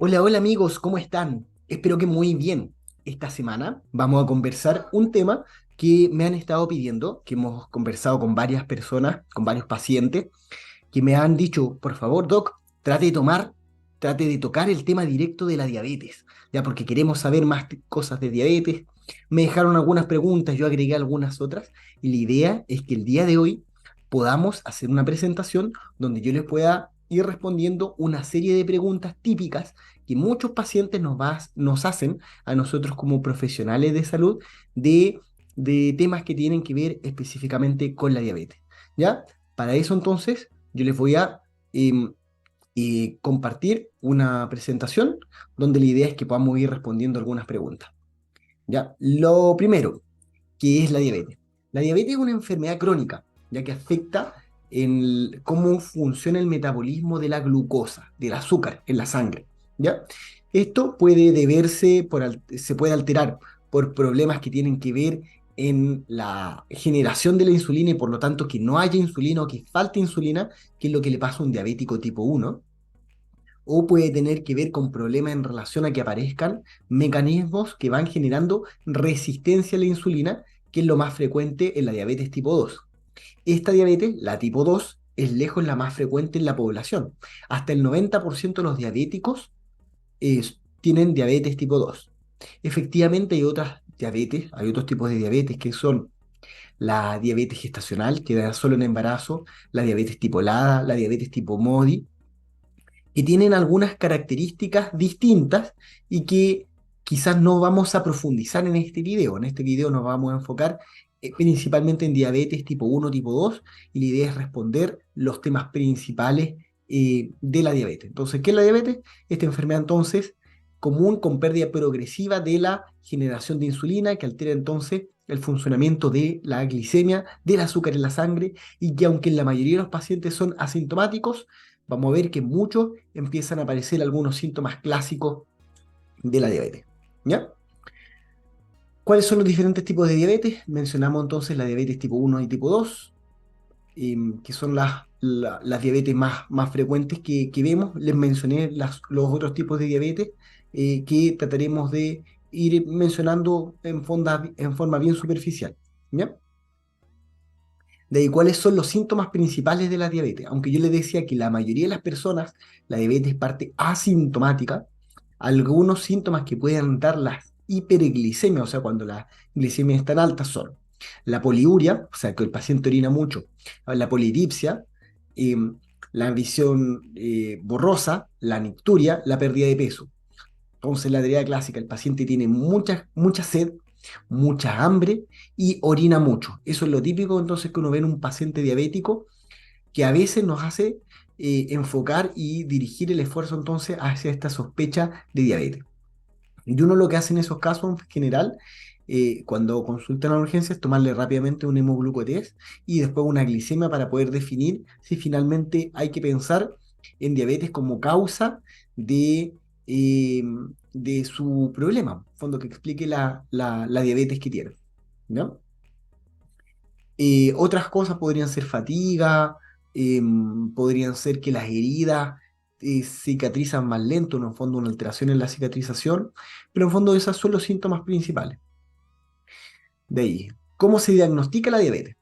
Hola, hola amigos, ¿cómo están? Espero que muy bien. Esta semana vamos a conversar un tema que me han estado pidiendo, que hemos conversado con varias personas, con varios pacientes, que me han dicho, por favor, doc, trate de tocar el tema directo de la diabetes, ya porque queremos saber más cosas de diabetes. Me dejaron algunas preguntas, yo agregué algunas otras, y la idea es que el día de hoy podamos hacer una presentación donde yo les pueda ir respondiendo una serie de preguntas típicas que muchos pacientes nos hacen a nosotros como profesionales de salud de, de temas que tienen que ver específicamente con la diabetes. ¿Ya? Para eso entonces yo les voy a em, compartir una presentación donde la idea es que podamos ir respondiendo algunas preguntas. ¿Ya? Lo primero, ¿qué es la diabetes? La diabetes es una enfermedad crónica, ya que afecta en cómo funciona el metabolismo de la glucosa, del azúcar en la sangre. ¿Ya? Esto puede se puede alterar por problemas que tienen que ver en la generación de la insulina y por lo tanto que no haya insulina o que falte insulina, que es lo que le pasa a un diabético tipo 1, o puede tener que ver con problemas en relación a que aparezcan mecanismos que van generando resistencia a la insulina, que es lo más frecuente en la diabetes tipo 2. Esta diabetes, la tipo 2, es lejos la más frecuente en la población. Hasta el 90% de los diabéticos tienen diabetes tipo 2. Efectivamente hay otras diabetes, hay otros tipos de diabetes que son la diabetes gestacional, que da solo en embarazo, la diabetes tipo LADA, la diabetes tipo MODI, que tienen algunas características distintas y que quizás no vamos a profundizar en este video. En este video nos vamos a enfocar principalmente en diabetes tipo 1, tipo 2, y la idea es responder los temas principales de la diabetes. Entonces, ¿qué es la diabetes? Esta enfermedad entonces común con pérdida progresiva de la generación de insulina que altera entonces el funcionamiento de la glicemia, del azúcar en la sangre, y que aunque en la mayoría de los pacientes son asintomáticos, vamos a ver que muchos empiezan a aparecer algunos síntomas clásicos de la diabetes. ¿Ya? ¿Cuáles son los diferentes tipos de diabetes? Mencionamos entonces la diabetes tipo 1 y tipo 2, que son las diabetes más frecuentes que vemos. Les mencioné los otros tipos de diabetes que trataremos de ir mencionando en forma bien superficial. ¿Ya? De ahí, ¿cuáles son los síntomas principales de la diabetes? Aunque yo les decía que la mayoría de las personas, la diabetes parte asintomática, algunos síntomas que pueden dar las hiperglicemias, o sea, cuando las glicemias están altas, son la poliuria, o sea, que el paciente orina mucho, la polidipsia, eh, la visión borrosa, la nicturia, la pérdida de peso. Entonces, la teoría clásica, el paciente tiene mucha sed, mucha hambre y orina mucho. Eso es lo típico entonces que uno ve en un paciente diabético que a veces nos hace enfocar y dirigir el esfuerzo entonces hacia esta sospecha de diabetes. Y uno lo que hace en esos casos en general, cuando consultan a la urgencia, es tomarle rápidamente un hemoglucotest y después una glicemia para poder definir si finalmente hay que pensar en diabetes como causa de, eh, de su problema, en fondo que explique la diabetes que tiene. ¿No? Otras cosas podrían ser fatiga, podrían ser que las heridas cicatrizan más lento, ¿no? En fondo una alteración en la cicatrización, pero en fondo esos son los síntomas principales. De ahí, ¿cómo se diagnostica la diabetes?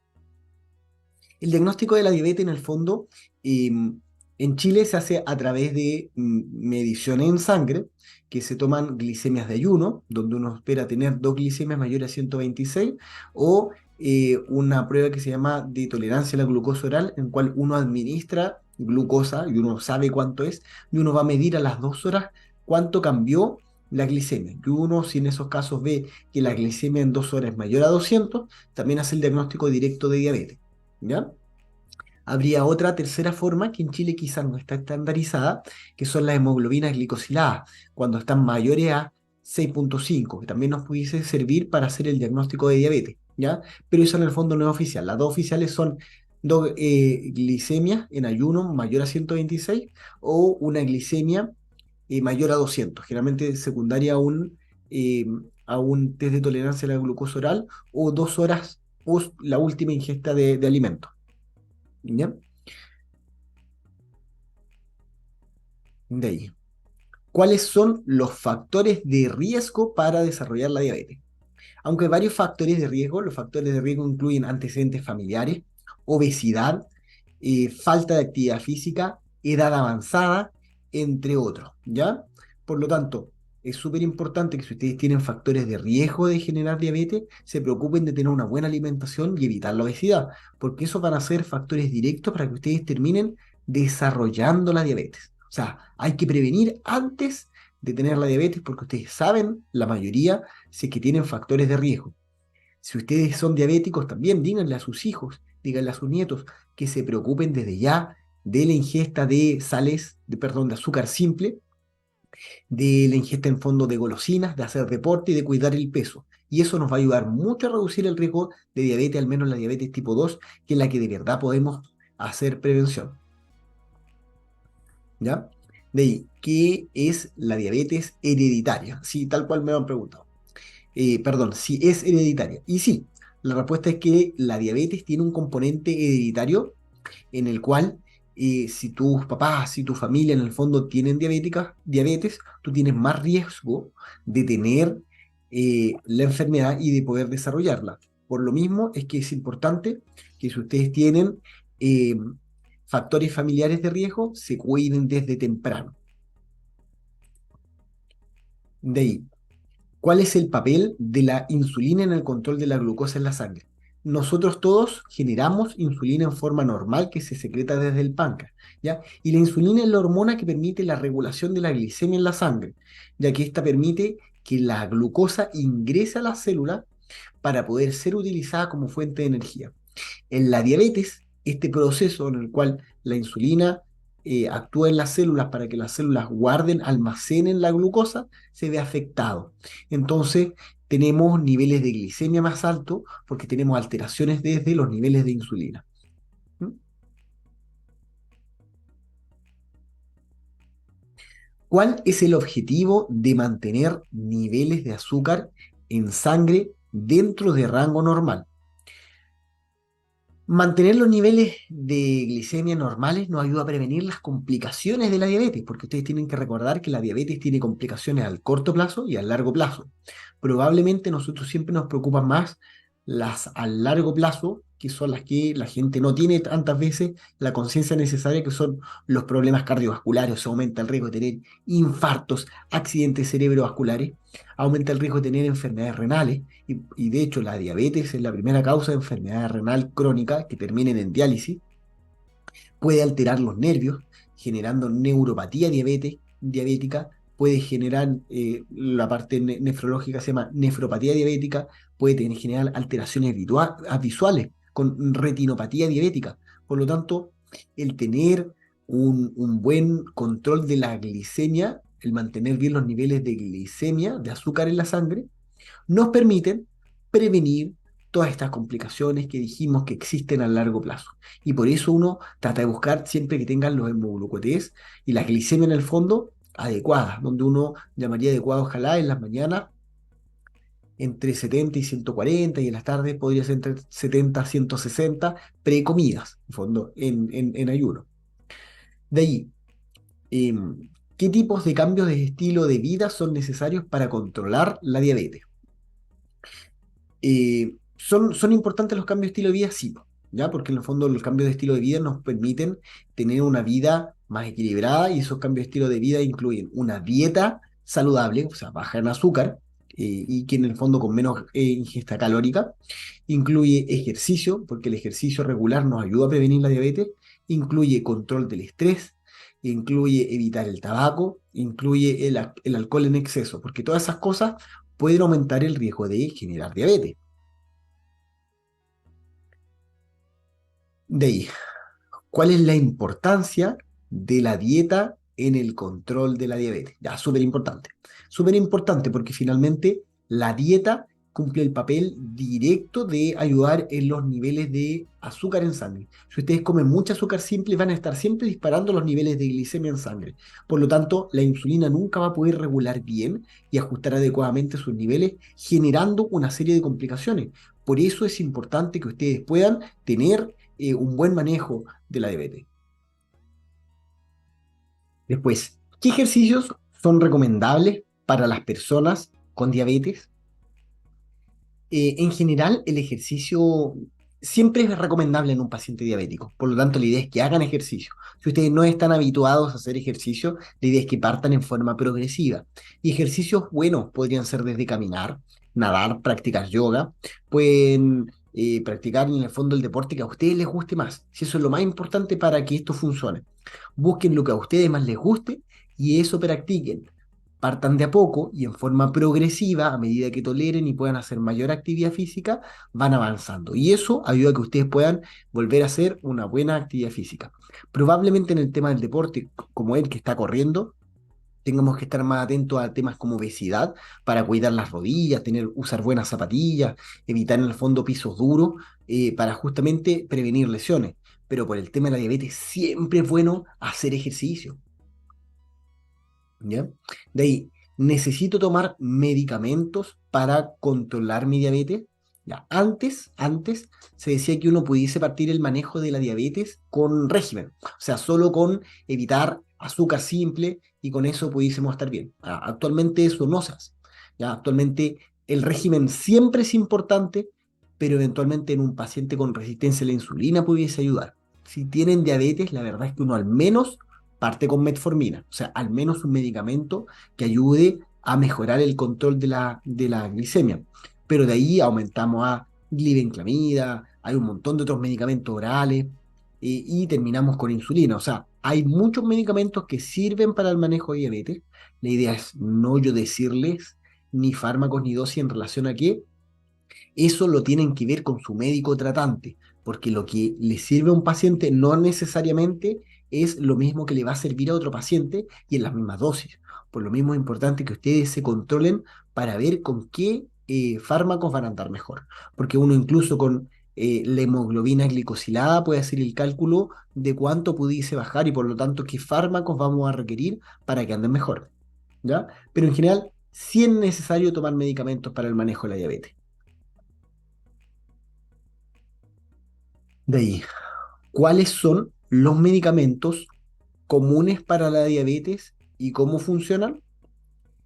El diagnóstico de la diabetes en el fondo en Chile se hace a través de mediciones en sangre, que se toman glicemias de ayuno, donde uno espera tener dos glicemias mayores a 126, o una prueba que se llama de tolerancia a la glucosa oral, en cual uno administra glucosa y uno sabe cuánto es, y uno va a medir a las 2 horas cuánto cambió la glicemia. Y uno, si en esos casos ve que la glicemia en 2 horas es mayor a 200, también hace el diagnóstico directo de diabetes. ¿Ya? Habría otra tercera forma que en Chile quizás no está estandarizada, que son las hemoglobinas glicosiladas, cuando están mayores a 6,5, que también nos pudiese servir para hacer el diagnóstico de diabetes, ¿ya? Pero eso en el fondo no es oficial. Las dos oficiales son dos glicemias en ayuno mayor a 126 o una glicemia mayor a 200, generalmente secundaria a un test de tolerancia a la glucosa oral o 2 horas post la última ingesta de alimentos. ¿Ya? De ahí. ¿Cuáles son los factores de riesgo para desarrollar la diabetes? Aunque hay varios factores de riesgo, los factores de riesgo incluyen antecedentes familiares, obesidad, falta de actividad física, edad avanzada, entre otros, ¿ya? Por lo tanto, es súper importante que si ustedes tienen factores de riesgo de generar diabetes, se preocupen de tener una buena alimentación y evitar la obesidad, porque esos van a ser factores directos para que ustedes terminen desarrollando la diabetes. O sea, hay que prevenir antes de tener la diabetes porque ustedes saben, la mayoría, si es que tienen factores de riesgo. Si ustedes son diabéticos, también díganle a sus hijos, díganle a sus nietos que se preocupen desde ya de la ingesta de sales, perdón, de azúcar simple, de la ingesta en fondo de golosinas, de hacer deporte y de cuidar el peso. Y eso nos va a ayudar mucho a reducir el riesgo de diabetes, al menos la diabetes tipo 2, que es la que de verdad podemos hacer prevención. ¿Ya? De ahí, ¿qué es la diabetes hereditaria? Sí, tal cual me lo han preguntado. Perdón, si es hereditaria. Y sí, la respuesta es que la diabetes tiene un componente hereditario en el cual si tus papás, si tu familia en el fondo tienen diabetes, tú tienes más riesgo de tener la enfermedad y de poder desarrollarla. Por lo mismo es que es importante que si ustedes tienen eh, factores familiares de riesgo, se cuiden desde temprano. De ahí, ¿cuál es el papel de la insulina en el control de la glucosa en la sangre? Nosotros todos generamos insulina en forma normal que se secreta desde el páncreas, ¿ya? Y la insulina es la hormona que permite la regulación de la glicemia en la sangre, ya que esta permite que la glucosa ingrese a la célula para poder ser utilizada como fuente de energía. En la diabetes, este proceso en el cual la insulina actúa en las células para que las células guarden, almacenen la glucosa, se ve afectado. Entonces, tenemos niveles de glicemia más altos porque tenemos alteraciones desde los niveles de insulina. ¿Mm? ¿Cuál es el objetivo de mantener niveles de azúcar en sangre dentro de rango normal? Mantener los niveles de glicemia normales nos ayuda a prevenir las complicaciones de la diabetes, porque ustedes tienen que recordar que la diabetes tiene complicaciones al corto plazo y al largo plazo. Probablemente nosotros siempre nos preocupan más las al largo plazo, que son las que la gente no tiene tantas veces la conciencia necesaria, que son los problemas cardiovasculares, se aumenta el riesgo de tener infartos, accidentes cerebrovasculares, aumenta el riesgo de tener enfermedades renales, y de hecho la diabetes es la primera causa de enfermedad renal crónica que terminen en diálisis, puede alterar los nervios, generando neuropatía diabética, puede generar la parte nefrológica se llama nefropatía diabética, puede generar alteraciones visuales con retinopatía diabética. Por lo tanto, el tener un buen control de la glicemia, el mantener bien los niveles de glicemia, de azúcar en la sangre, nos permiten prevenir todas estas complicaciones que dijimos que existen a largo plazo. Y por eso uno trata de buscar siempre que tengan los hemoglucotés y la glicemia en el fondo adecuadas, donde uno llamaría adecuado ojalá en las mañanas entre 70 y 140 y en las tardes podría ser entre 70 y 160 precomidas, en fondo, en ayuno. De ahí, ¿qué tipos de cambios de estilo de vida son necesarios para controlar la diabetes? ¿Son importantes los cambios de estilo de vida? Sí, po, ¿ya? Porque en el fondo los cambios de estilo de vida nos permiten tener una vida más equilibrada y esos cambios de estilo de vida incluyen una dieta saludable, o sea, baja en azúcar y que en el fondo con menos ingesta calórica, incluye ejercicio, porque el ejercicio regular nos ayuda a prevenir la diabetes, incluye control del estrés, incluye evitar el tabaco, incluye el alcohol en exceso, porque todas esas cosas pueden aumentar el riesgo de generar diabetes. De ahí, ¿cuál es la importancia de la dieta en el control de la diabetes? Ya, súper importante. Súper importante porque finalmente la dieta cumple el papel directo de ayudar en los niveles de azúcar en sangre. Si ustedes comen mucho azúcar simple, van a estar siempre disparando los niveles de glicemia en sangre. Por lo tanto, la insulina nunca va a poder regular bien y ajustar adecuadamente sus niveles, generando una serie de complicaciones. Por eso es importante que ustedes puedan tener un buen manejo de la diabetes. Después, ¿qué ejercicios son recomendables para las personas con diabetes. En general, el ejercicio siempre es recomendable en un paciente diabético. Por lo tanto, la idea es que hagan ejercicio. Si ustedes no están habituados a hacer ejercicio, la idea es que partan en forma progresiva. Y ejercicios buenos podrían ser desde caminar, nadar, practicar yoga. Pueden practicar en el fondo el deporte que a ustedes les guste más. Si eso es lo más importante para que esto funcione. Busquen lo que a ustedes más les guste y eso practiquen. Partan de a poco y en forma progresiva, a medida que toleren y puedan hacer mayor actividad física, van avanzando. Y eso ayuda a que ustedes puedan volver a hacer una buena actividad física. Probablemente en el tema del deporte, como el que está corriendo, tengamos que estar más atentos a temas como obesidad para cuidar las rodillas, usar buenas zapatillas, evitar en el fondo pisos duros para justamente prevenir lesiones. Pero por el tema de la diabetes siempre es bueno hacer ejercicio. ¿Ya? De ahí, necesito tomar medicamentos para controlar mi diabetes. Ya, antes se decía que uno pudiese partir el manejo de la diabetes con régimen, o sea, solo con evitar azúcar simple y con eso pudiésemos estar bien. Actualmente eso no se hace. Ya, actualmente el régimen siempre es importante, pero eventualmente en un paciente con resistencia a la insulina pudiese ayudar. Si tienen diabetes, la verdad es que uno al menos parte con metformina, o sea, al menos un medicamento que ayude a mejorar el control de la glicemia. Pero de ahí aumentamos a glibenclamida, hay un montón de otros medicamentos orales y terminamos con insulina. O sea, hay muchos medicamentos que sirven para el manejo de diabetes. La idea es no yo decirles ni fármacos ni dosis en relación a qué, eso lo tienen que ver con su médico tratante, porque lo que le sirve a un paciente no necesariamente es lo mismo que le va a servir a otro paciente y en las mismas dosis. Por lo mismo es importante que ustedes se controlen para ver con qué fármacos van a andar mejor, porque uno incluso con la hemoglobina glicosilada puede hacer el cálculo de cuánto pudiese bajar y por lo tanto qué fármacos vamos a requerir para que anden mejor, ¿ya? Pero en general, sí es necesario tomar medicamentos para el manejo de la diabetes. De ahí, ¿cuáles son los medicamentos comunes para la diabetes y cómo funcionan?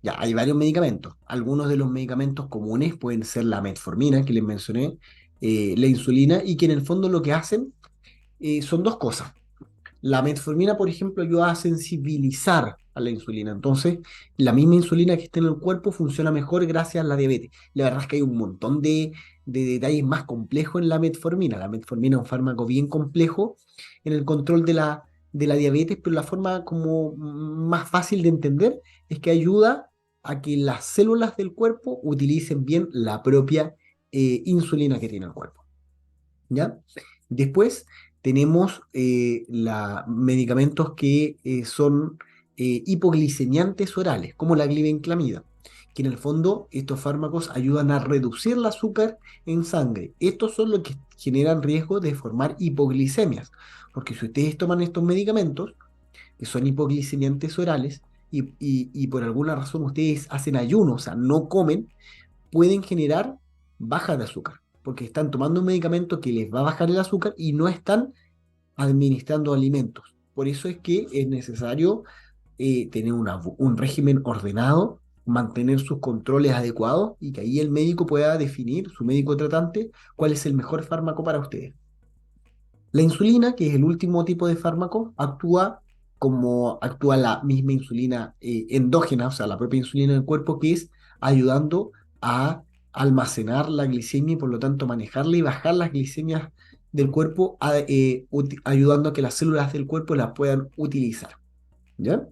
Ya, hay varios medicamentos. Algunos de los medicamentos comunes pueden ser la metformina, que les mencioné, la insulina, y que en el fondo lo que hacen son dos cosas. La metformina, por ejemplo, ayuda a sensibilizar a la insulina. Entonces, la misma insulina que está en el cuerpo funciona mejor gracias a la diabetes. La verdad es que hay un montón de detalles más complejos en la metformina. La metformina es un fármaco bien complejo en el control de la diabetes, pero la forma como más fácil de entender es que ayuda a que las células del cuerpo utilicen bien la propia insulina que tiene el cuerpo. ¿Ya? Después tenemos medicamentos que son hipoglicemiantes orales, como la glibenclamida, que en el fondo estos fármacos ayudan a reducir el azúcar en sangre. Estos son los que generan riesgo de formar hipoglicemias, porque si ustedes toman estos medicamentos, que son hipoglicemiantes orales, y por alguna razón ustedes hacen ayuno, o sea, no comen, pueden generar baja de azúcar, porque están tomando un medicamento que les va a bajar el azúcar y no están administrando alimentos. Por eso es que es necesario tener un régimen ordenado, mantener sus controles adecuados y que ahí el médico pueda definir, su médico tratante, cuál es el mejor fármaco para ustedes. La insulina, que es el último tipo de fármaco, actúa como actúa la misma insulina endógena, o sea, la propia insulina del cuerpo, que es ayudando a almacenar la glicemia y por lo tanto manejarla y bajar las glicemias del cuerpo, ayudando a que las células del cuerpo las puedan utilizar. ¿Ya?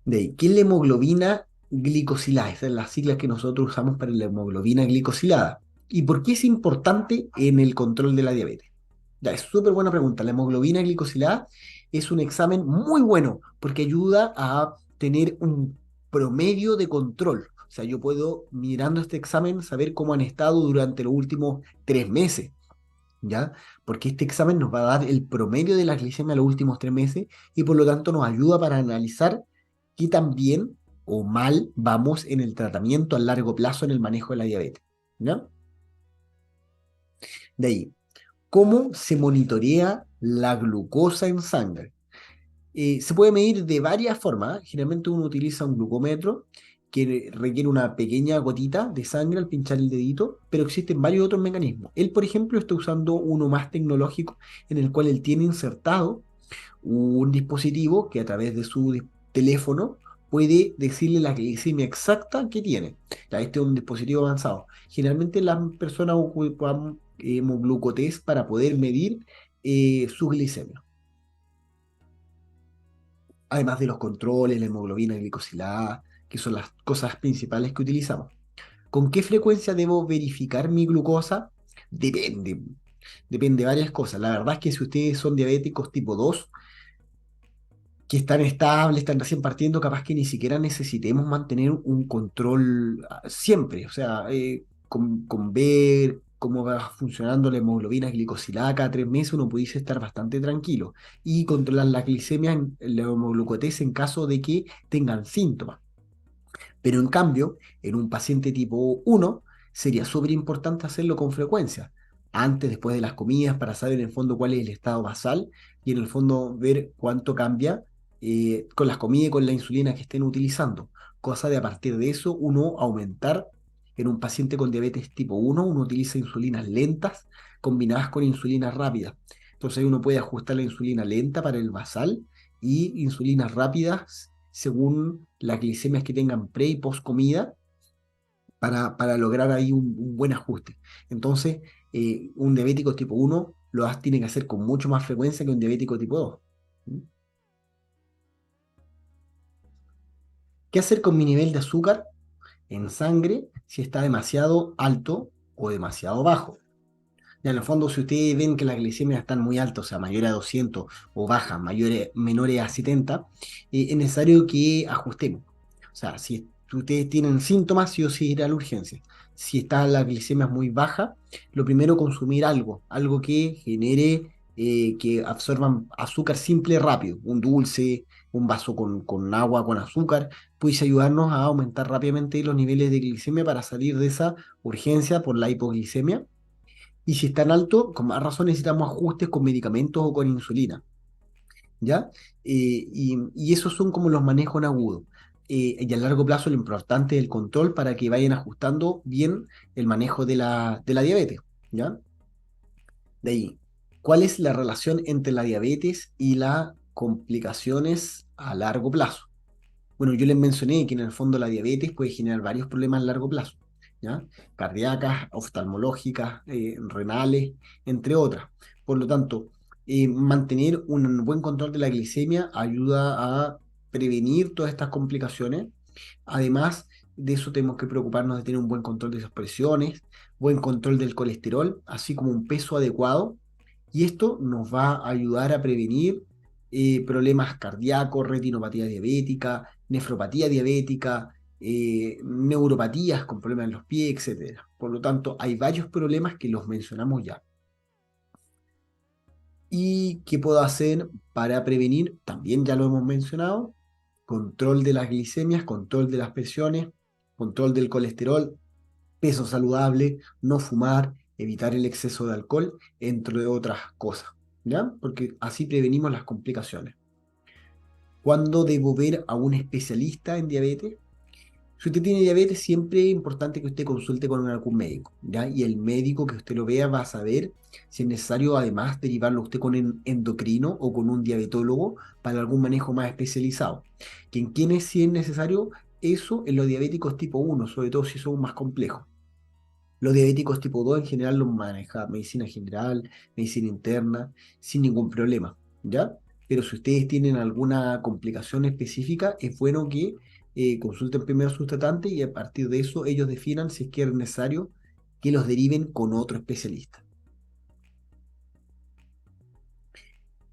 De ahí, ¿qué es la hemoglobina glicosilada? Esas son las siglas que nosotros usamos para la hemoglobina glicosilada. ¿Y por qué es importante en el control de la diabetes? Ya, es súper buena pregunta. La hemoglobina glicosilada es un examen muy bueno porque ayuda a tener un promedio de control. O sea, yo puedo, mirando este examen, saber cómo han estado durante los últimos 3 meses, ¿ya? Porque este examen nos va a dar el promedio de la glicemia los últimos 3 meses y por lo tanto nos ayuda para analizar qué tan bien o mal vamos en el tratamiento a largo plazo en el manejo de la diabetes, ¿ya? De ahí, ¿cómo se monitorea la glucosa en sangre? Se puede medir de varias formas. Generalmente uno utiliza un glucómetro que requiere una pequeña gotita de sangre al pinchar el dedito, pero existen varios otros mecanismos. Él, por ejemplo, está usando uno más tecnológico en el cual él tiene insertado un dispositivo que a través de su teléfono puede decirle la glicemia exacta que tiene. Ya, este es un dispositivo avanzado. Generalmente las personas ocupan glucotest para poder medir su glicemia. Además de los controles, la hemoglobina glicosilada, que son las cosas principales que utilizamos. ¿Con qué frecuencia debo verificar mi glucosa? Depende, depende de varias cosas. La verdad es que si ustedes son diabéticos tipo 2 que están estables, están recién partiendo, capaz que ni siquiera necesitemos mantener un control siempre. O sea, con ver cómo va funcionando la hemoglobina glicosilada cada 3 meses, uno pudiese estar bastante tranquilo y controlar la glicemia, la hemoglucotés en caso de que tengan síntomas. Pero en cambio, en un paciente tipo 1 sería súper importante hacerlo con frecuencia, antes, después de las comidas, para saber en el fondo cuál es el estado basal y en el fondo ver cuánto cambia con las comidas y con la insulina que estén utilizando. Cosa de a partir de eso uno aumentar. En un paciente con diabetes tipo 1 uno utiliza insulinas lentas combinadas con insulinas rápidas. Entonces ahí uno puede ajustar la insulina lenta para el basal y insulinas rápidas según las glicemias que tengan pre y post comida para lograr ahí un buen ajuste. Entonces, un diabético tipo 1 tiene que hacer con mucho más frecuencia que un diabético tipo 2. ¿Mm? ¿Qué hacer con mi nivel de azúcar en sangre si está demasiado alto o demasiado bajo? Ya en el fondo, si ustedes ven que las glicemias están muy altas, o sea, mayores a 200 o bajas, menores a 70, es necesario que ajustemos. O sea, si ustedes tienen síntomas, sí o sí ir a la urgencia. Si está la glicemia muy baja, lo primero consumir algo que genere que absorban azúcar simple rápido, un dulce, un vaso con agua, con azúcar, puede ayudarnos a aumentar rápidamente los niveles de glicemia para salir de esa urgencia por la hipoglicemia y si están altos, con más razón necesitamos ajustes con medicamentos o con insulina, ¿ya? Y esos son como los manejos en agudo. Y a largo plazo lo importante es el control para que vayan ajustando bien el manejo de la diabetes, ¿ya? De ahí, ¿cuál es la relación entre la diabetes y las complicaciones a largo plazo? Bueno, yo les mencioné que en el fondo la diabetes puede generar varios problemas a largo plazo, ¿ya? Cardíacas, oftalmológicas, renales, entre otras. Por lo tanto, mantener un buen control de la glicemia ayuda a prevenir todas estas complicaciones. Además de eso, tenemos que preocuparnos de tener un buen control de esas presiones, buen control del colesterol, así como un peso adecuado y esto nos va a ayudar a prevenir problemas cardíacos, retinopatía diabética, nefropatía diabética, neuropatías con problemas en los pies, etcétera. Por lo tanto, hay varios problemas que los mencionamos ya. ¿Y qué puedo hacer para prevenir? También ya lo hemos mencionado. Control de las glicemias, control de las presiones, control del colesterol, peso saludable, no fumar, evitar el exceso de alcohol, entre otras cosas, ¿ya? Porque así prevenimos las complicaciones. ¿Cuándo debo ver a un especialista en diabetes? Si usted tiene diabetes, siempre es importante que usted consulte con algún médico, ¿ya? Y el médico que usted lo vea va a saber si es necesario además derivarlo usted con un endocrino o con un diabetólogo para algún manejo más especializado. Que en quienes sí es necesario eso en los diabéticos tipo 1, sobre todo si son más complejos. Los diabéticos tipo 2 en general los maneja medicina general, medicina interna, sin ningún problema, ¿ya? Pero si ustedes tienen alguna complicación específica, es bueno que consulten primero a sus tratantes y a partir de eso ellos definan si es que es necesario que los deriven con otro especialista.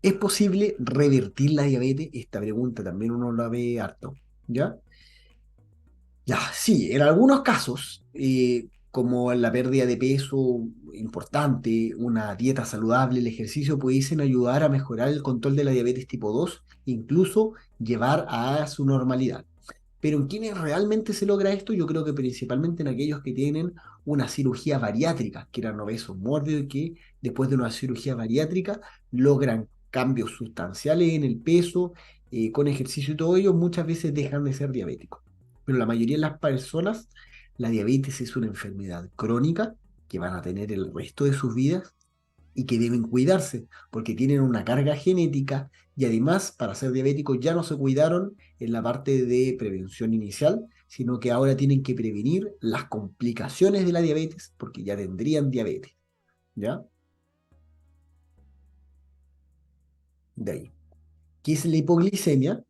¿Es posible revertir la diabetes? Esta pregunta también uno la ve harto, ¿ya? Ya, sí, en algunos casos, como la pérdida de peso importante, una dieta saludable, el ejercicio pudiesen ayudar a mejorar el control de la diabetes tipo 2, incluso llevar a su normalidad. Pero en quienes realmente se logra esto, yo creo que principalmente en aquellos que tienen una cirugía bariátrica, que eran obesos mórbidos y que después de una cirugía bariátrica logran cambios sustanciales en el peso, con ejercicio y todo ello, muchas veces dejan de ser diabéticos. Pero la mayoría de las personas, la diabetes es una enfermedad crónica que van a tener el resto de sus vidas y que deben cuidarse porque tienen una carga genética y además para ser diabéticos ya no se cuidaron en la parte de prevención inicial, sino que ahora tienen que prevenir las complicaciones de la diabetes porque ya tendrían diabetes, ¿ya? De ahí. ¿Qué es la hipoglicemia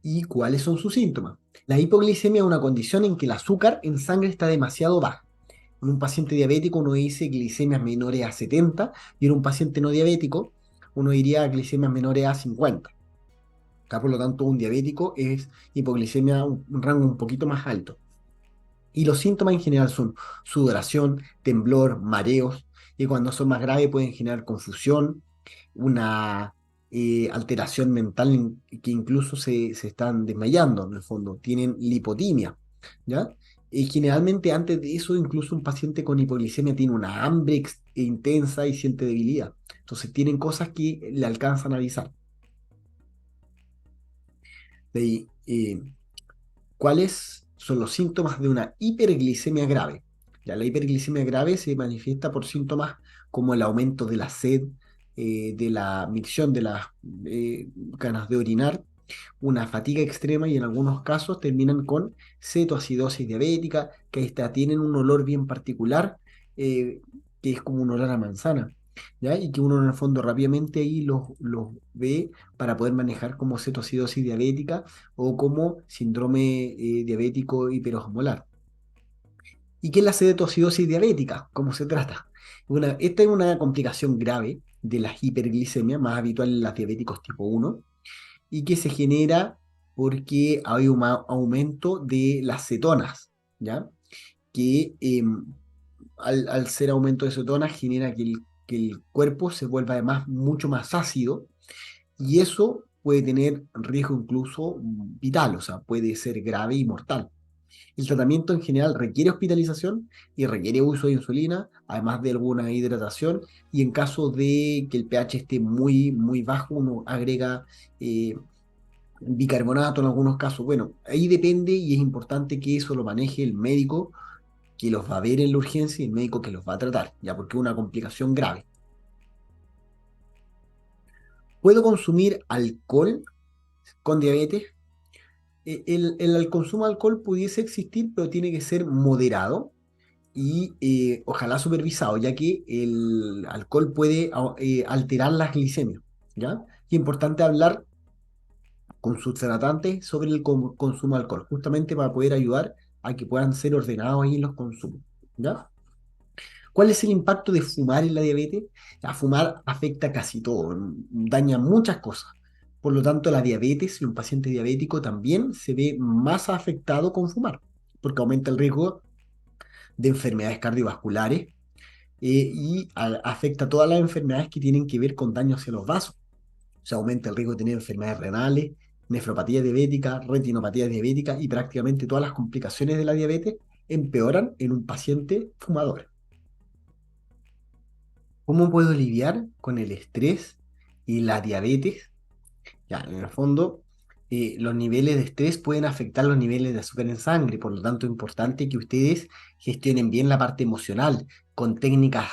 y cuáles son sus síntomas? La hipoglicemia es una condición en que el azúcar en sangre está demasiado bajo. En un paciente diabético uno dice glicemias menores a 70 y en un paciente no diabético uno diría glicemias menores a 50. Acá, por lo tanto, un diabético es hipoglicemia, un rango un poquito más alto. Y los síntomas en general son sudoración, temblor, mareos, y cuando son más graves pueden generar confusión, una alteración mental que incluso se están desmayando, en el fondo, tienen lipotimia, ¿ya? Y generalmente antes de eso, incluso un paciente con hipoglicemia tiene una hambre intensa y siente debilidad. Entonces tienen cosas que le alcanzan a avisar. De ahí, ¿cuáles son los síntomas de una hiperglicemia grave? Ya, la hiperglicemia grave se manifiesta por síntomas como el aumento de la sed, de la micción de las ganas de orinar, una fatiga extrema y en algunos casos terminan con cetoacidosis diabética, que esta tienen un olor bien particular, eh, que es como un olor a manzana, ¿ya? Y que uno en el fondo rápidamente ahí los ve para poder manejar como cetoacidosis diabética o como síndrome diabético hiperosmolar. ¿Y qué es la cetoacidosis diabética? ¿Cómo se trata? Esta es una complicación grave de la hiperglicemia, más habitual en los diabéticos tipo 1 y que se genera porque hay un aumento de las cetonas, ¿ya? Que al ser aumento de cetonas genera que el cuerpo se vuelva además mucho más ácido y eso puede tener riesgo incluso vital, o sea, puede ser grave y mortal. El tratamiento en general requiere hospitalización y requiere uso de insulina, además de alguna hidratación, y en caso de que el pH esté muy bajo, uno agrega bicarbonato en algunos casos. Bueno, ahí depende y es importante que eso lo maneje el médico que los va a ver en la urgencia y el médico que los va a tratar, ya porque es una complicación grave. ¿Puedo consumir alcohol con diabetes? El consumo de alcohol pudiese existir, pero tiene que ser moderado y ojalá supervisado, ya que el alcohol puede alterar las glicemias, ¿ya? Y es importante hablar con sus tratantes sobre el consumo de alcohol, justamente para poder ayudar a que puedan ser ordenados ahí los consumos, ¿ya? ¿Cuál es el impacto de fumar en la diabetes? La fumar afecta casi todo, daña muchas cosas. Por lo tanto, la diabetes y un paciente diabético también se ve más afectado con fumar, porque aumenta el riesgo de enfermedades cardiovasculares afecta a todas las enfermedades que tienen que ver con daño hacia los vasos. Se aumenta el riesgo de tener enfermedades renales, nefropatía diabética, retinopatía diabética y prácticamente todas las complicaciones de la diabetes empeoran en un paciente fumador. ¿Cómo puedo lidiar con el estrés y la diabetes? Ya, en el fondo, los niveles de estrés pueden afectar los niveles de azúcar en sangre, por lo tanto es importante que ustedes gestionen bien la parte emocional con técnicas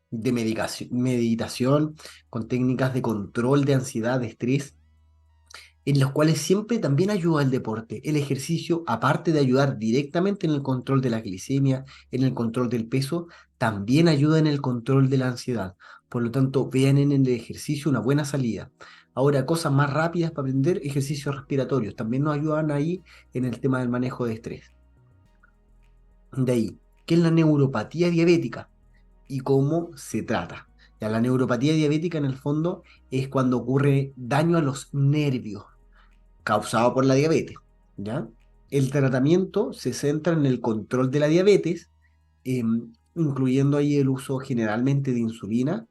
de meditación, con técnicas de control de ansiedad, de estrés, en los cuales siempre también ayuda el deporte. El ejercicio, aparte de ayudar directamente en el control de la glicemia, en el control del peso, también ayuda en el control de la ansiedad. Por lo tanto, vean en el ejercicio una buena salida. Ahora, cosas más rápidas para aprender, ejercicios respiratorios. También nos ayudan ahí en el tema del manejo de estrés. De ahí, ¿qué es la neuropatía diabética y cómo se trata? Ya, la neuropatía diabética en el fondo es cuando ocurre daño a los nervios causado por la diabetes, ¿ya? El tratamiento se centra en el control de la diabetes, incluyendo ahí el uso generalmente de insulina.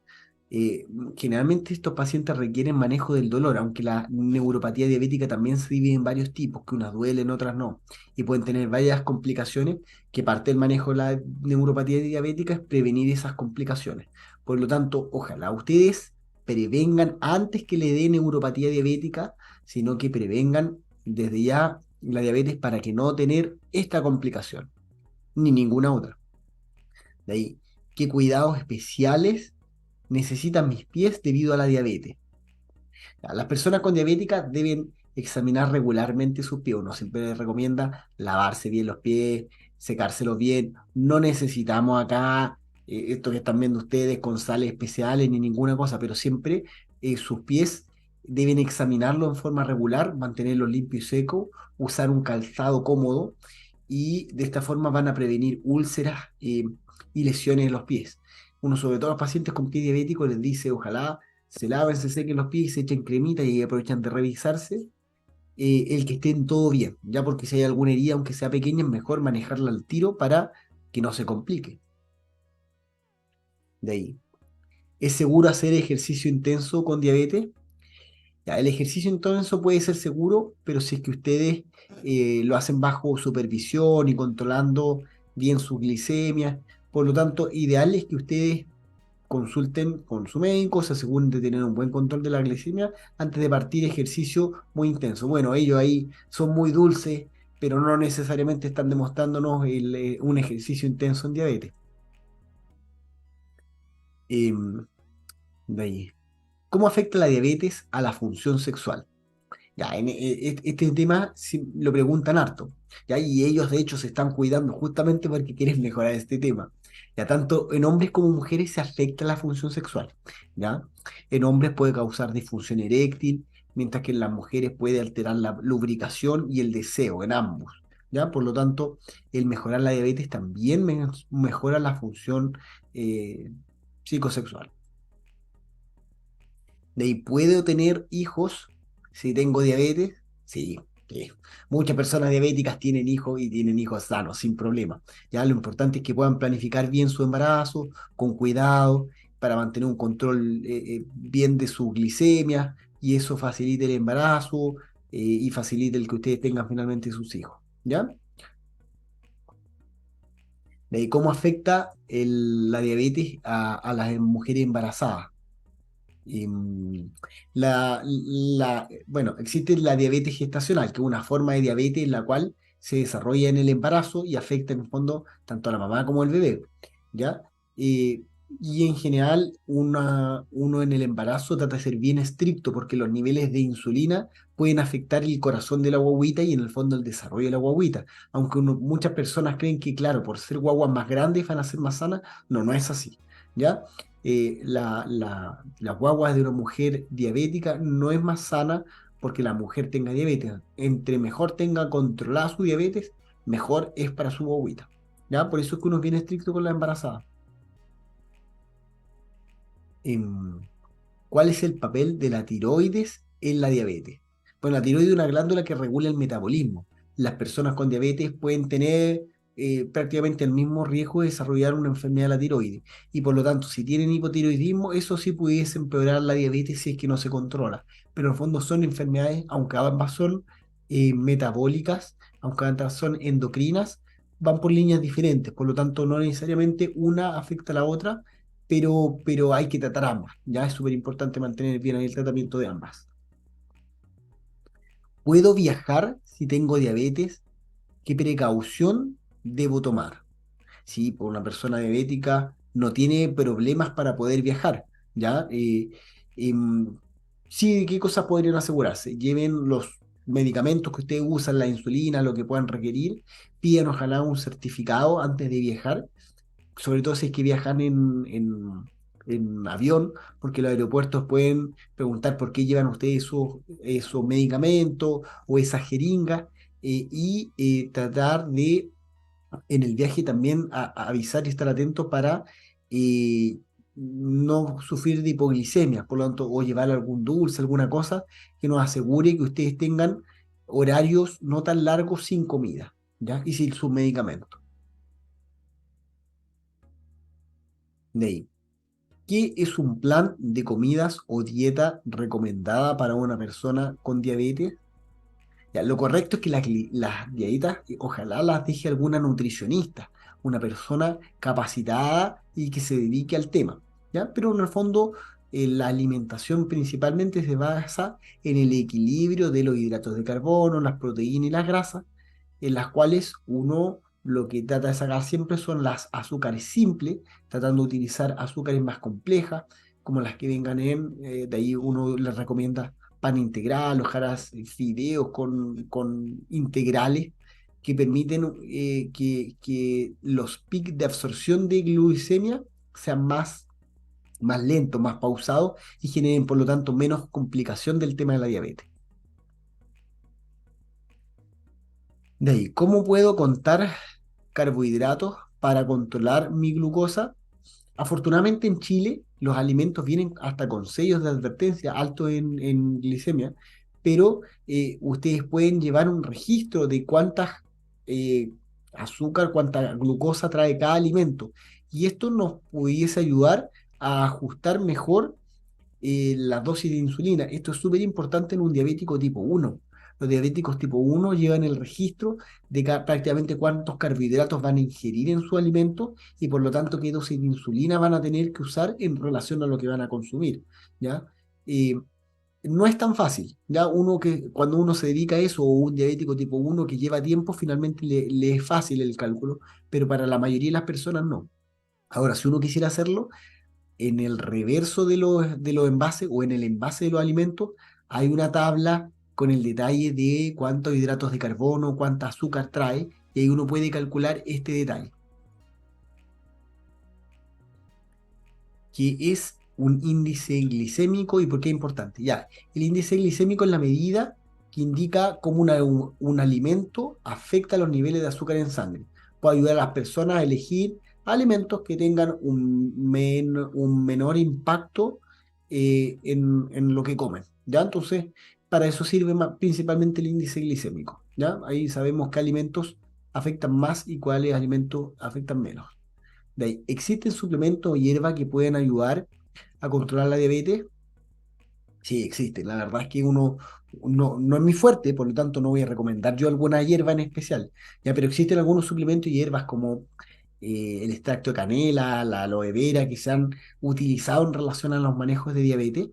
Eh, Generalmente estos pacientes requieren manejo del dolor, aunque la neuropatía diabética también se divide en varios tipos, que unas duelen, otras no, y pueden tener varias complicaciones, que parte del manejo de la neuropatía diabética es prevenir esas complicaciones. Por lo tanto, ojalá ustedes prevengan antes que le dé neuropatía diabética, sino que prevengan desde ya la diabetes para que no tener esta complicación, ni ninguna otra. De ahí, ¿qué cuidados especiales necesitan mis pies debido a la diabetes? Ya, las personas con diabética deben examinar regularmente sus pies. Uno siempre les recomienda lavarse bien los pies, secárselos bien. No necesitamos acá esto que están viendo ustedes con sales especiales ni ninguna cosa, pero siempre sus pies deben examinarlo en forma regular, mantenerlos limpios y secos, usar un calzado cómodo y de esta forma van a prevenir úlceras y lesiones en los pies. Uno, sobre todo a los pacientes con pie diabético, les dice ojalá se laven, se sequen los pies, se echen cremita y aprovechan de revisarse, el que estén todo bien, ya porque si hay alguna herida, aunque sea pequeña, es mejor manejarla al tiro para que no se complique. De ahí. ¿Es seguro hacer ejercicio intenso con diabetes? Ya, el ejercicio intenso puede ser seguro, pero si es que ustedes lo hacen bajo supervisión y controlando bien su glicemia, por lo tanto, ideal es que ustedes consulten con su médico, se aseguren de tener un buen control de la glicemia antes de partir ejercicio muy intenso. Bueno, ellos ahí son muy dulces, pero no necesariamente están demostrándonos un ejercicio intenso en diabetes. Em, de ahí. ¿Cómo afecta la diabetes a la función sexual? Ya, este tema lo preguntan harto, ¿ya? Y ellos de hecho se están cuidando justamente porque quieren mejorar este tema. Ya, tanto en hombres como mujeres se afecta la función sexual, ¿ya? En hombres puede causar disfunción eréctil, mientras que en las mujeres puede alterar la lubricación y el deseo en ambos, ¿ya? Por lo tanto, el mejorar la diabetes también mejora la función eh, psicosexual. De ahí, ¿puedo tener hijos si tengo diabetes? Sí, sí. Muchas personas diabéticas tienen hijos y tienen hijos sanos, sin problema. Ya lo importante es que puedan planificar bien su embarazo, con cuidado, para mantener un control bien de su glicemia, y eso facilite el embarazo y facilite el que ustedes tengan finalmente sus hijos. ¿Ya? De ahí, ¿cómo afecta la diabetes a las mujeres embarazadas? Bueno, existe la diabetes gestacional, que es una forma de diabetes en la cual se desarrolla en el embarazo y afecta en el fondo tanto a la mamá como al bebé, ¿ya? Eh, y en general uno en el embarazo trata de ser bien estricto porque los niveles de insulina pueden afectar el corazón de la guagüita y en el fondo el desarrollo de la guagüita. Aunque muchas personas creen que, claro, por ser guaguas más grandes van a ser más sanas, no, no es así, ¿ya? Las guaguas de una mujer diabética no es más sana porque la mujer tenga diabetes. Entre mejor tenga controlada su diabetes, mejor es para su guaguita. ¿Ya? Por eso es que uno es bien estricto con la embarazada. Em, ¿Cuál es el papel de la tiroides en la diabetes? Bueno, la tiroides es una glándula que regula el metabolismo. Las personas con diabetes pueden tener prácticamente el mismo riesgo de desarrollar una enfermedad de la tiroides. Y por lo tanto, si tienen hipotiroidismo, eso sí pudiese empeorar la diabetes si es que no se controla. Pero en el fondo son enfermedades, aunque ambas son metabólicas, aunque ambas son endocrinas, van por líneas diferentes. Por lo tanto, no necesariamente una afecta a la otra, pero hay que tratar ambas. Ya es súper importante mantener bien ahí el tratamiento de ambas. ¿Puedo viajar si tengo diabetes? ¿Qué precaución debo tomar? Si por una persona diabética no tiene problemas para poder viajar, ¿ya? Em, sí, ¿qué cosas podrían asegurarse? Lleven los medicamentos que ustedes usan, la insulina, lo que puedan requerir, pidan ojalá un certificado antes de viajar, sobre todo si es que viajan en avión, porque los aeropuertos pueden preguntar por qué llevan ustedes esos medicamentos o esas jeringas, y tratar de en el viaje también a avisar y estar atento para eh, no sufrir de hipoglicemia, por lo tanto, o llevar algún dulce, alguna cosa que nos asegure que ustedes tengan horarios no tan largos sin comida, ¿ya? Y sin sus medicamentos. De ahí. ¿Qué es un plan de comidas o dieta recomendada para una persona con diabetes? Ya, lo correcto es que las dietas, ojalá las deje alguna nutricionista, una persona capacitada y que se dedique al tema, ¿ya? Pero en el fondo, la alimentación principalmente se basa en el equilibrio de los hidratos de carbono, las proteínas y las grasas, en las cuales uno lo que trata de sacar siempre son las azúcares simples, tratando de utilizar azúcares más complejas, como las que vengan de ahí uno les recomienda pan integral, hojaras, fideos con integrales que permiten que los picos de absorción de glucemia sean más lentos, más pausados y generen por lo tanto menos complicación del tema de la diabetes. De ahí, ¿cómo puedo contar carbohidratos para controlar mi glucosa? Afortunadamente en Chile los alimentos vienen hasta con sellos de advertencia altos en glicemia, pero ustedes pueden llevar un registro de cuántas eh, azúcar, cuánta glucosa trae cada alimento. Y esto nos pudiese ayudar a ajustar mejor la dosis de insulina. Esto es súper importante en un diabético tipo 1. Los diabéticos tipo 1 llevan el registro de prácticamente cuántos carbohidratos van a ingerir en su alimento y por lo tanto qué dosis de insulina van a tener que usar en relación a lo que van a consumir, ¿ya? Eh, no es tan fácil, ¿ya? Cuando uno se dedica a eso, o un diabético tipo 1 que lleva tiempo, finalmente le es fácil el cálculo, pero para la mayoría de las personas no. Ahora, si uno quisiera hacerlo, en el reverso de los envases o en el envase de los alimentos hay una tabla con el detalle de cuántos hidratos de carbono, cuánta azúcar trae, y ahí uno puede calcular este detalle, que es un índice glicémico y por qué es importante. Ya, el índice glicémico es la medida que indica cómo un alimento afecta los niveles de azúcar en sangre. Puede ayudar a las personas a elegir alimentos que tengan un menor impacto en lo que comen. ¿Ya? Entonces, para eso sirve principalmente el índice glicémico. ¿Ya? Ahí sabemos qué alimentos afectan más y cuáles alimentos afectan menos. De ahí, ¿existen suplementos o hierbas que pueden ayudar a controlar la diabetes? Sí, existen. La verdad es que uno no es muy fuerte, por lo tanto no voy a recomendar yo alguna hierba en especial. Ya, pero existen algunos suplementos y hierbas como el extracto de canela, la aloe vera, que se han utilizado en relación a los manejos de diabetes,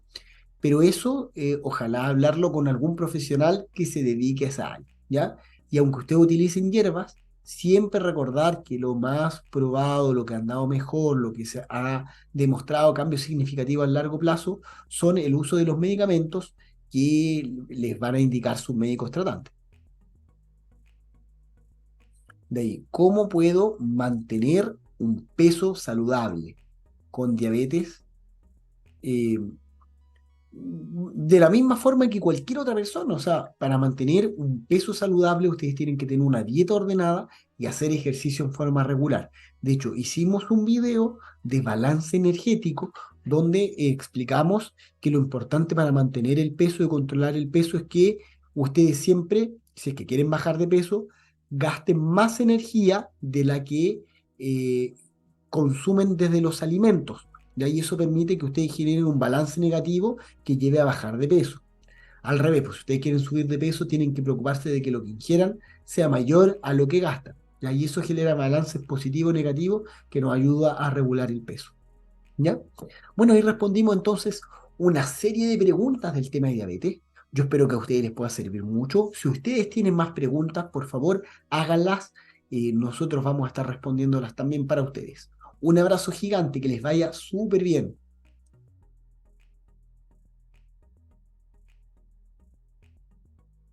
pero eso, ojalá hablarlo con algún profesional que se dedique a esa área, ¿ya? Y aunque ustedes utilicen hierbas, siempre recordar que lo más probado, lo que ha andado mejor, lo que se ha demostrado cambios significativos a largo plazo, son el uso de los medicamentos que les van a indicar sus médicos tratantes. De ahí, ¿cómo puedo mantener un peso saludable con diabetes? Eh, de la misma forma que cualquier otra persona. O sea, para mantener un peso saludable, ustedes tienen que tener una dieta ordenada y hacer ejercicio en forma regular. De hecho, hicimos un video de balance energético donde explicamos que lo importante para mantener el peso y controlar el peso es que ustedes siempre, si es que quieren bajar de peso, gasten más energía de la que eh, consumen desde los alimentos. Y ahí eso permite que ustedes generen un balance negativo que lleve a bajar de peso. Al revés, pues si ustedes quieren subir de peso, tienen que preocuparse de que lo que ingieran sea mayor a lo que gastan. Y ahí eso genera balances positivo o negativo que nos ayuda a regular el peso. ¿Ya? Bueno, ahí respondimos entonces una serie de preguntas del tema de diabetes. Yo espero que a ustedes les pueda servir mucho. Si ustedes tienen más preguntas, por favor, háganlas. Nosotros vamos a estar respondiéndolas también para ustedes. Un abrazo gigante, que les vaya súper bien.